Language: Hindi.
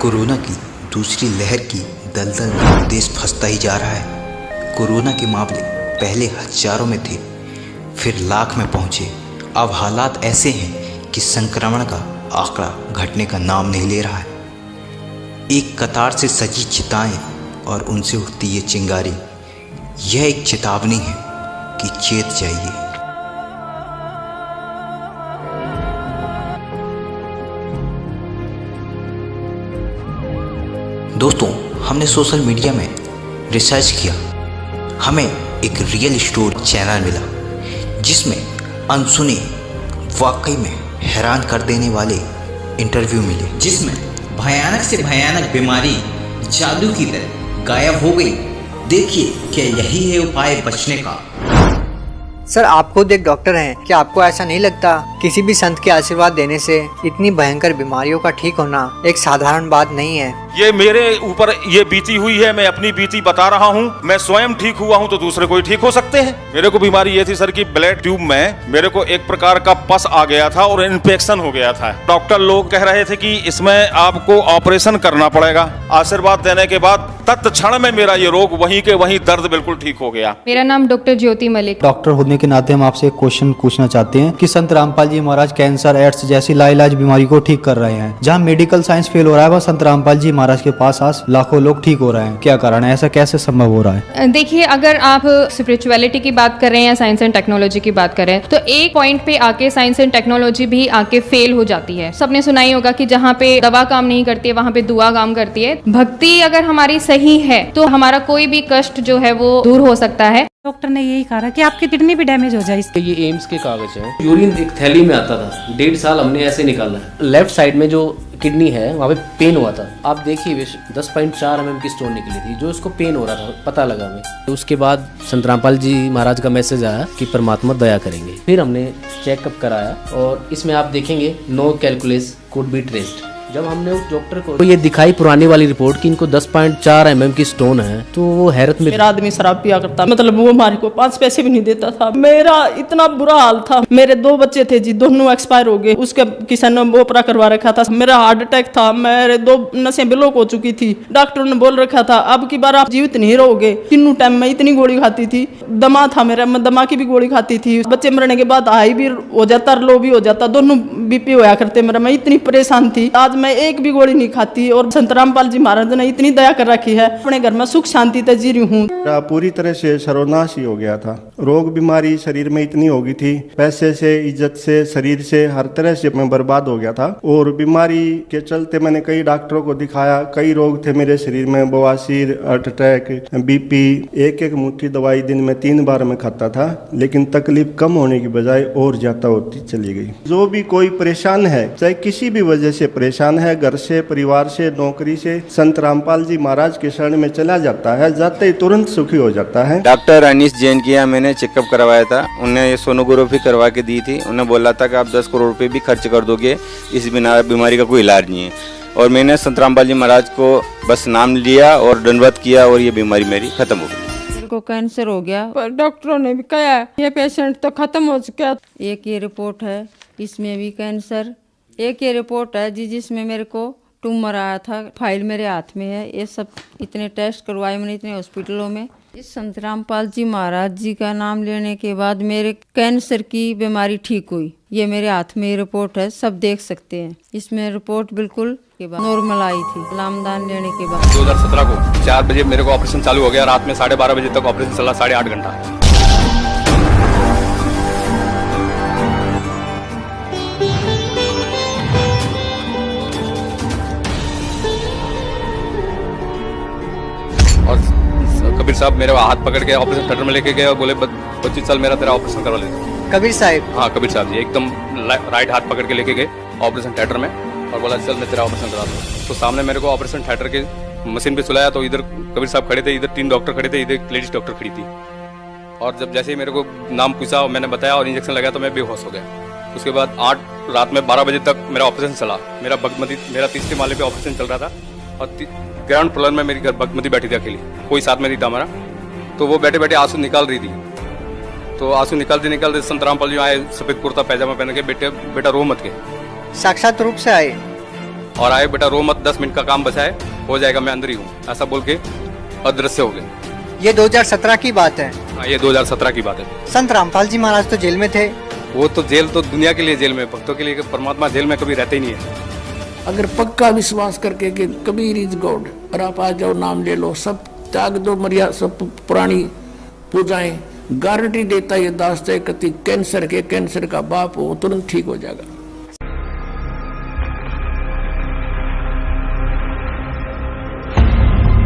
कोरोना की दूसरी लहर की दलदल में देश फंसता ही जा रहा है। कोरोना के मामले पहले हजारों में थे, फिर लाख में पहुंचे। अब हालात ऐसे हैं कि संक्रमण का आंकड़ा घटने का नाम नहीं ले रहा है। एक कतार से सजी चिताएं और उनसे उठती ये चिंगारी, यह एक चेतावनी है कि चेत जाइए। दोस्तों, हमने सोशल मीडिया में रिसर्च किया, हमें एक रियल स्टोरी चैनल मिला जिसमें अनसुने, वाकई में हैरान कर देने वाले इंटरव्यू मिले, जिसमें भयानक से भयानक बीमारी जादू की तरह गायब हो गई। देखिए क्या यही है उपाय बचने का। सर, आप खुद एक डॉक्टर हैं, क्या आपको ऐसा नहीं लगता किसी भी संत के आशीर्वाद देने से इतनी भयंकर बीमारियों का ठीक होना एक साधारण बात नहीं है? ये मेरे ऊपर ये बीती हुई है, मैं अपनी बीती बता रहा हूँ। मैं स्वयं ठीक हुआ हूँ तो दूसरे कोई ठीक हो सकते हैं। मेरे को बीमारी ये थी सर कि ब्लड ट्यूब में मेरे को एक प्रकार का पस आ गया था और इन्फेक्शन हो गया था। डॉक्टर लोग कह रहे थे कि इसमें आपको ऑपरेशन करना पड़ेगा। आशीर्वाद देने के बाद तत्क्षण में मेरा ये रोग वहीं के वहीं दर्द बिल्कुल ठीक हो गया। मेरा नाम डॉक्टर ज्योति मलिक। डॉक्टर होने के नाते हम आपसे एक क्वेश्चन पूछना चाहते हैं कि संत रामपाल जी महाराज कैंसर, एड्स जैसी लाइलाज बीमारी को ठीक कर रहे हैं। जहां मेडिकल साइंस फेल हो रहा है, वह संत रामपाल जी महाराज के पास आज लाखों लोग ठीक हो रहे हैं। क्या कारण है? ऐसा कैसे संभव हो रहा है? देखिए, अगर आप स्पिरिचुअलिटी की बात कर रहे हैं या साइंस एंड टेक्नोलॉजी की बात कर रहे हैं, तो एक पॉइंट पे आके साइंस एंड टेक्नोलॉजी भी आके फेल हो जाती है। सबने सुना ही होगा कि जहाँ पे दवा काम नहीं करती है वहाँ पे दुआ काम करती है। भक्ति अगर हमारी सही है तो हमारा कोई भी कष्ट जो है वो दूर हो सकता है। डॉक्टर ने यही कहा कि आपकी किडनी भी डैमेज हो जाए। ये एम्स के कागज हैं। यूरिन एक थैली में आता था, 1.5 साल हमने ऐसे निकाला है। लेफ्ट साइड में जो किडनी है वहाँ पे पेन हुआ था। आप देखिए 10.4 mm की स्टोन निकली थी, जो उसको पेन हो रहा था, पता लगा हमें। उसके बाद संत रामपाल जी महाराज का मैसेज आया कि परमात्मा दया करेंगे। फिर हमने चेकअप कराया और इसमें आप देखेंगे no calculus could be traced. जब हमने उस डॉक्टर को तो ये दिखाई पुरानी वाली रिपोर्ट कि इनको 10.4 mm की स्टोन है, तो वो हैरत में। मेरा आदमी शराब पिया करता, मतलब वो हमारे को 5 पैसे भी नहीं देता था। मेरा इतना बुरा हाल था। मेरे 2 बच्चे थे जी, दोनों एक्सपायर हो गए। उसके किसी ने ओपरा करवा रखा था। मेरा हार्ट अटैक था, मेरे 2 नसें ब्लॉक हो चुकी थी। डॉक्टर ने बोल रखा था अब की बार आप जीवित नहीं रहोगे। तीनों टाइम में इतनी गोली खाती थी। दमा था मेरा, मैं दमा की भी गोली खाती थी। बच्चे मरने के बाद हाई भी हो जाता, लो भी हो जाता, दोनों बीपी होया करते मेरा। मैं इतनी परेशान थी। आज मैं एक भी गोली नहीं खाती और संत रामपाल जी महाराज ने इतनी दया कर रखी है। अपने घर में सुख शांति से जी रही हूँ। पूरी तरह से सर्वनाश ही हो गया था। रोग बीमारी शरीर में इतनी हो गई थी, पैसे से, इज्जत से, शरीर से, हर तरह से मैं बर्बाद हो गया था। और बीमारी के चलते मैंने कई डॉक्टरों को दिखाया। कई रोग थे मेरे शरीर में, बवासीर, हार्ट अटैक, बीपी। एक मुट्ठी दवाई दिन में 3 बार मैं खाता था, लेकिन तकलीफ कम होने की बजाय और ज्यादा होती चली गई। जो भी कोई परेशान है, चाहे किसी भी वजह से परेशान है, घर से, परिवार से, नौकरी से, संत रामपाल जी महाराज के शरण में चला जाता है, जाते ही तुरंत सुखी हो जाता है। डॉक्टर अनीश जैन की यहाँ मैंने चेकअप करवाया था। उन्हें ये सोनोग्राफी करवा के दी थी। उन्हें बोला था कि आप 10 करोड़ रुपए भी खर्च कर दोगे, इस बीमारी का कोई इलाज नहीं है। और मैंने संत रामपाल जी महाराज को बस नाम लिया और दंडवत किया और ये बीमारी मेरी खत्म हो गई। मेरे को कैंसर हो गया, पर डॉक्टरों ने भी कहा ये पेशेंट तो खत्म हो चुका। एक ये रिपोर्ट है, इसमें भी कैंसर। एक ये रिपोर्ट है जी जिसमें मेरे को ट्यूमर आया था, फाइल मेरे हाथ में है। ये सब इतने टेस्ट करवाए मैंने इतने हॉस्पिटलों में। इस संत रामपाल जी महाराज जी का नाम लेने के बाद मेरे कैंसर की बीमारी ठीक हुई। ये मेरे हाथ में रिपोर्ट है, सब देख सकते हैं। इसमें रिपोर्ट बिल्कुल के बाद नॉर्मल आई थी नामदान लेने के बाद। 2017 को 4 बजे मेरे को ऑपरेशन चालू हो गया। रात में 12:30 बजे तक ऑपरेशन चला, 8.5 घंटा। और कबीर साहब मेरे हाथ पकड़ के ऑपरेशन थिएटर में लेके गए और बोले 25 साल मेरा तेरा ऑपरेशन करवा ले। कबीर साहब? हाँ, कबीर साहब जी एकदम राइट हाथ पकड़ के लेके गए ऑपरेशन थिएटर में और बोला चल मैं तेरा ऑपरेशन करा दूँ। तो सामने मेरे को ऑपरेशन थिएटर के मशीन पे सुलाया तो इधर कबीर साहब खड़े थे, इधर 3 डॉक्टर खड़े थे, इधर एक लेडीज डॉक्टर खड़ी थी। और जब जैसे ही मेरे को नाम पूछा और मैंने बताया और इंजेक्शन लगाया तो मैं बेहोश हो गया। उसके बाद रात में 12 बजे तक मेरा ऑपरेशन चला। मेरा 3रे माले पे ऑपरेशन चल रहा था और ग्राउंड फ्लोर में मेरी बगमती बैठी थी अकेली, कोई साथ में नहीं था हमारा। तो वो बैठे बैठे आंसू निकाल रही थी। तो आंसू निकालते संत रामपाल जी आए, सफेद कुर्ता पैजामा पहन के, बेटा रो मत के। साक्षात रूप से आए? और आए बेटा रो मत, 10 मिनट का काम बचा है, हो जाएगा, मैं अंदर ही हूँ, ऐसा बोल के अदृश्य हो गए। ये 2017 की बात है। हाँ, ये 2017 की बात है। संत रामपाल जी महाराज तो जेल में थे। वो तो जेल तो दुनिया के लिए जेल में, भक्तों के लिए, परमात्मा जेल में कभी रहते ही नहीं है। अगर पक्का विश्वास करके कि कबीर इज गॉड और आप आ जाओ, नाम ले लो, सब त्याग दो, मर्यादा सब पुरानी पूजाएं, गारंटी देता ये दास कति कैंसर का बाप हो तुरंत ठीक हो जाएगा।